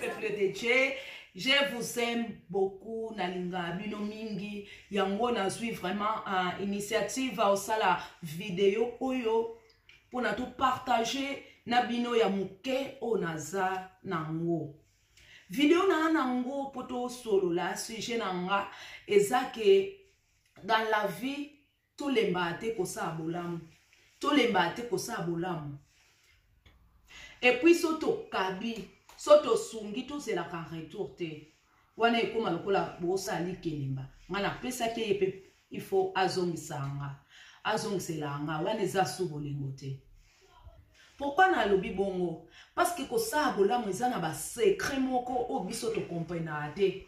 peuple de Dieu. Je vous aime beaucoup, Nalinga Bino Mingi. Yango na suis vraiment une initiative au sala vidéo oyo pour na tout partager na bino ya muke onaza nango. Vidéo na nango poto solo la sujet nanga ezake dans la vie tous les mbate ko sa bolamu. Tous les mbate ko sa bolamu. Et puis soto kabi soto sungi to c'est la retour te wana ekoma lokola bosa likelimba ngana pesa ke yepe il faut azongisanga azongiselanga wana eza subolingo te. Pourquoi na lobi bongo? Parce que ko sa bolamu eza na ba secret moko o biso to comprendre te.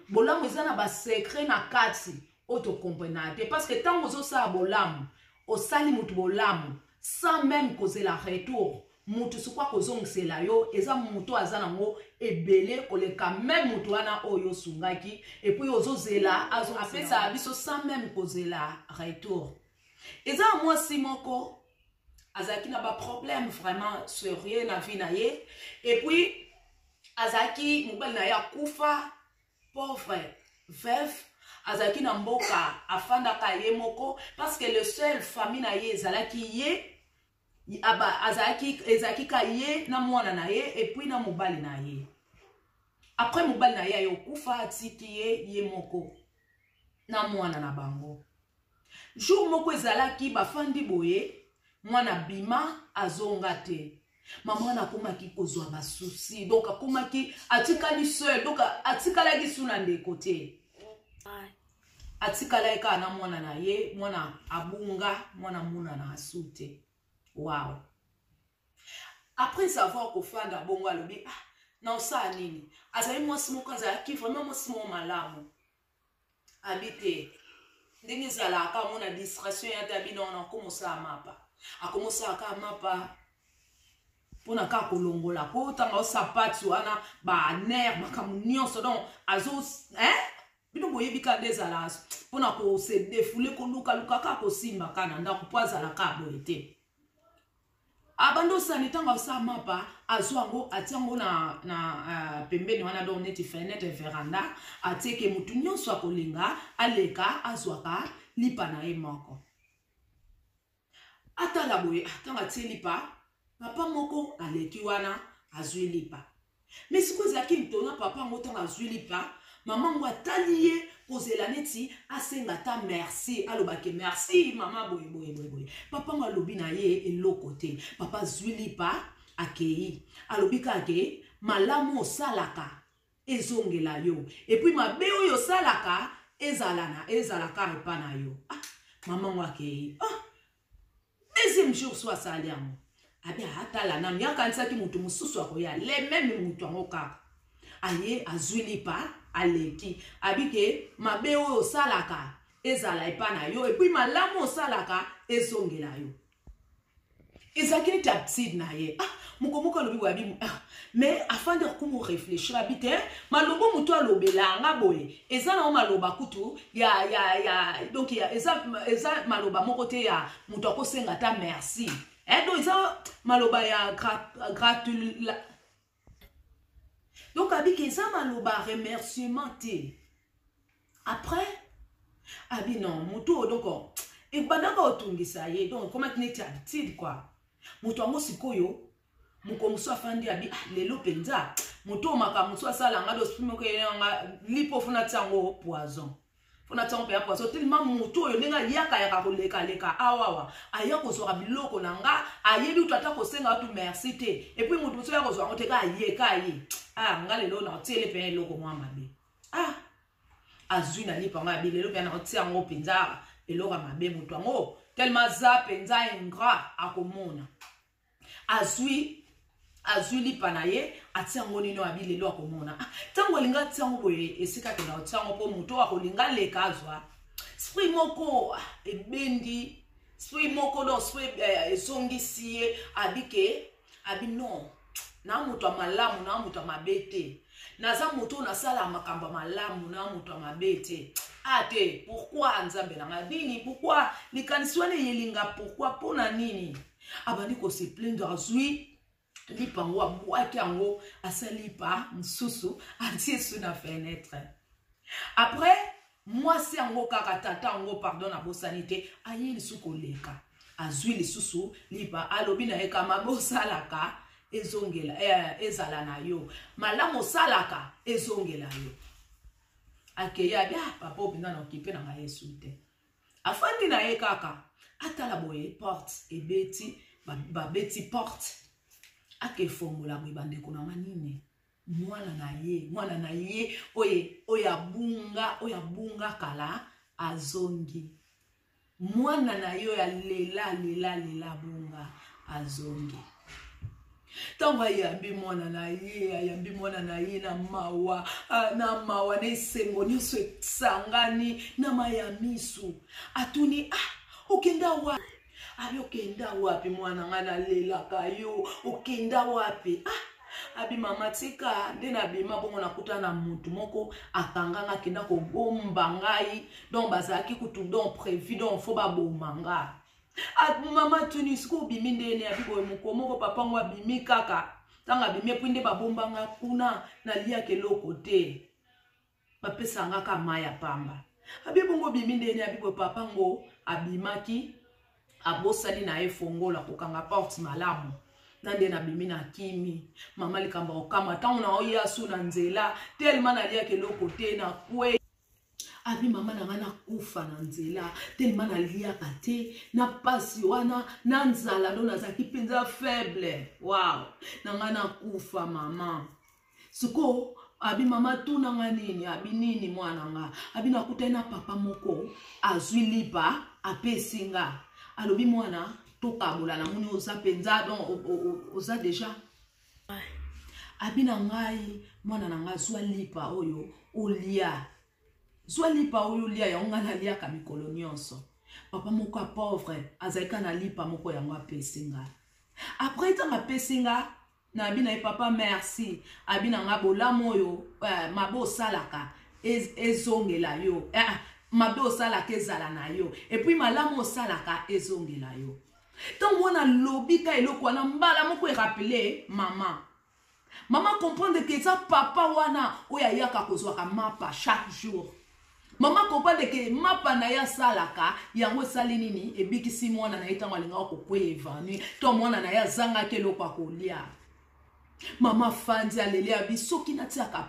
Bolamu eza na ba secret na kati o to comprendre te parce que tant ozo sa bolamu o sali mutu bolamu sans même causer la retour. Mutu sukwa kozongisela yo eza mutu azana ngo ebele koleka même mutu wana oyo sungaki et puis ozozela azo apesa abiso sans même kozela retour. Eza moi simoko azaki na ba problème vraiment sérieux na vie na ye et puis azaki mobali na ya kufa pauvre veuve azaki na mboka afanda ka ye moko parce que le seul famille na ye ezalaki ye aba azaki ka ye na mwana na ye et puis na mobali na ye. Après mobali na ye okufa atiki ye moko na mwana na bango. Jour moko ezalaki bafandi boye mwana bima azonga te. Maman na komaki kozwa ba souci donc akomaki atikali seul donc atikala ki suna ndeko te. Atikala ka na mwana na ye mwana abunga mwana muna na asute. Wow. Après savoir qu'au fin d'un bon alobi, ah, non ça nini. Azaï moi simo kaza qui vraiment moi simo malamu. Habité. Ndenge zala ka mona distraction ya tabi non non comment ça mapa. A comment ça ka mapa. Pona ka kolongola ko tanga sapatu ana ba nerf makamunyo so donc azos hein? Bino boyebi ka dezalas. Pona ko se défouler ko luka ka ko simba kana nda ko poza la ka boyete. Abando sanitanga sa mapa azwango atiango na pembeni wana do neti fenêtre veranda ateke mutu nyonso akolinga aleka azwaka lipa na ye moko. Atala boye atanga tie lipa papa moko aleki wana azwi lipa. Mais siko zaki mtona papa ngotanga azwi lipa maman ngo ataliye kozela neti asenga ta merci alobake merci mama boye papa ngalobi na ye eloko te papa zwili pa akei alobika ke malamu osalaka ezongela yo et puis mabe oyo salaka ezalaka repa na yo. Ah mama ngo akei ah deuxième jour soit saliamo abi atala na myaka nsaki mutu mususu akoya le même mutu angoka aye azwili pa aleki abike mabe oyo salaka ezala epa na yo et puis malamu salaka ezongela yo ezakini tapsid na ye ah mukomoka lobi wabi ah mais afin de comment réfléchir habite malobo mutu alobela nga boye ezana o maloba kutu ya donc ya eza maloba moko te ya mutu akosenga ta merci donc eza maloba ya gratula. Donc, abiki ça maloba remerciement te. Après, abi non, muto donc et badaka otungisa ye donc comment tu habitude quoi. Muto ngo sikoyo muko muso afandi abi lelo penza muto maka muso sala ngado spimo ko yenga lipo funa tsango poison. Funa tsango pe poison tellement muto yo nenga yaka ya ko leka awawa ayako zo biloko nanga ayebi utata ko senga tu merci te et puis muto so yako zo ngote ka ye ah ngalelo na tiele pe loko mwa mabe ah azwi na lipa mabe lelo pe na tia ngo penza eloko mabe mutu ngo tellement za penza ingrat akomona azwi lipa na ye atia ngo nino abi lelo akomona ah tango linga tia ngo boye esika ke na tia ngo po mutu akolinga leka azwa spri moko ebendi spri moko do spri esongisi abike abi non na mutu malamu na mutu mabete naza mutu na sala makamba malamu na mutu mabete ate pourquoi nzambe na ngabini pourquoi likaniswane yelinga pourquoi pona nini abandi ko se plaindre azui lipa ngo abwaki yango asalipa msusu atie sous na fenêtre. Après mwasi yango kaka tata yango pardon na bosanité aye lisuku leka azwi lisusu lipa alobi na ye kama bosalaka ezongela ezala na yo malamu salaka ezongela yo akeya bia papa obinga na okipe na Yesu te afandi na ye kaka atala boye porte ebeti babeti porte akefongola boye bandeko na manine mwana na ye oya bunga kala azongi mwana na yo ya lela bunga azongi tango ayambi mwana na ye na mawa na esengo nyonso esangani na mayamisu atuni okenda wapi abi okenda wapi mwana nga na lelaka yo okenda wapi abi mama tika nde na bima bongo nakuta na mutu moko akanganga kenda ko bomba ngai donc bazaki kutu donc prévu donc faut ba bomba nga mama tuni siko bimi ndene abi boye moko papa ngwa bimi kaka tanga bimi pwinde ba bomba nga kuna na lia keloko te bapesa nga ka maya pamba abi bongo bimi ndene abi boye papa ngo abimaki abosali na efongola kokanga porte malamu nande na bimi na kimi mama likamba okama tango na oya su na nzela tellement na lia keloko te na kwe abi mama na ngana kufa na nzela tellement na lia kate na pasi wana na nzala ndo nazaki penza faible wow na ngana kufa mama suko abi mama tuna nga nini abi nini mwana nga abi nakuta na papa moko azwi lipa apesinga alobi mwana tokabola na muni oza penza donc oza déjà abi na ngai mwana na nga zwa lipa oyo olia zwa lipa oyo lia ya nga na lia ka mikolo nyonso papa moko pauvre azalika na lipa moko yango apesinga après tanga pesinga na abi na papa merci abi na nga bolamu oyo mabo salaka ezongela yo mabo salaka ezala na yo et puis malamu salaka ezongela yo. Tant moi na lobika eloko wana mbala moko e rappeler maman comprendre que ça papa wana oya yaka kozwaka mapa chaque jour. Maman comprendre que mapa na ya salaka yango sali nini ebikisi mwana na etango alinga ko kwevani to mwana na ya zanga keloko akolia. Mama fandi alele abi soki natiaka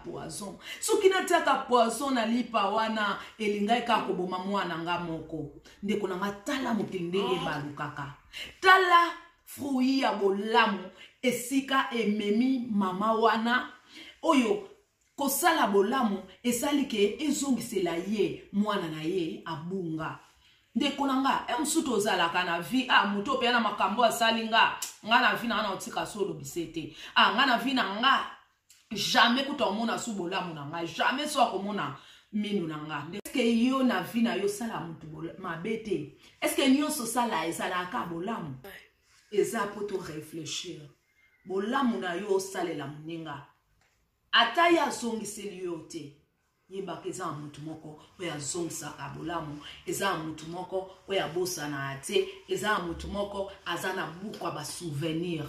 poison na lipa wana elingai ka koboma mwana nga moko ndeko na matala mokili ndenge balukaka tala fruit ya bolamu esika ememi mama wana oyo kosala bolamu esali ke ezongisela ye mwana na ye abunga ndeko na nga msuto ozalaka na vie muto pe na makambo asali nga na vie na otika solo bisete nga na vie na nga jamais kutomona su bolamu na nga jamais so akomona minu na nga. Est-ce que yo na vie na yo sala mutu mabete est-ce que nyonso sala ezalaka bolamu eza poto réfléchir bolamu na yo salela muninga ata ya zongiseli yo te yeba eza mutu moko oya zongisaka bolamu eza mutu moko oya bosana ate eza mutu moko azana bukwa ba souvenir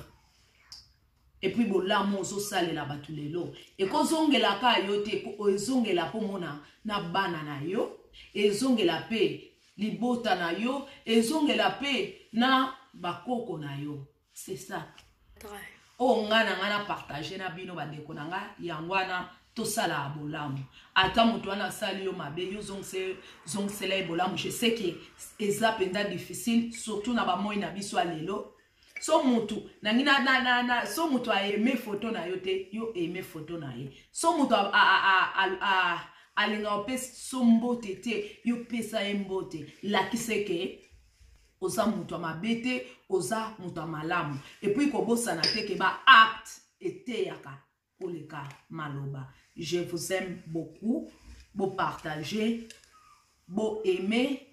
et puis bolamu ozo salela batu lelo ekozongela ka yo te ezongela po mona na bana na yo ezongela pe libota na yo ezongela pe na bakoko na yo. C'est ça ngana partager na bino bandeko na nga yangwana to sala bolamu ata mutu wana sali yo mabe yo zongsela bolamu. Je sais que eza penda difficile surtout na ba moi na biso lelo so mutu na so mutu a aimé photo na yo te yo aimé photo na ye so mutu alinga opesi so mbote te yo pesa ye mbote lakiseke oza mutu amabete oza mutu amalamu et puis kobosana te ke ba acte eteyaka oleka maloba. Je vous aime beaucoup, beau partager, beau aimer,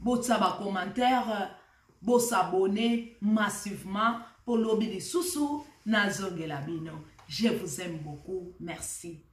beau taba commentaire, beau s'abonner massivement pour l'obi de Soussou Nazongelabino. Je vous aime beaucoup, merci.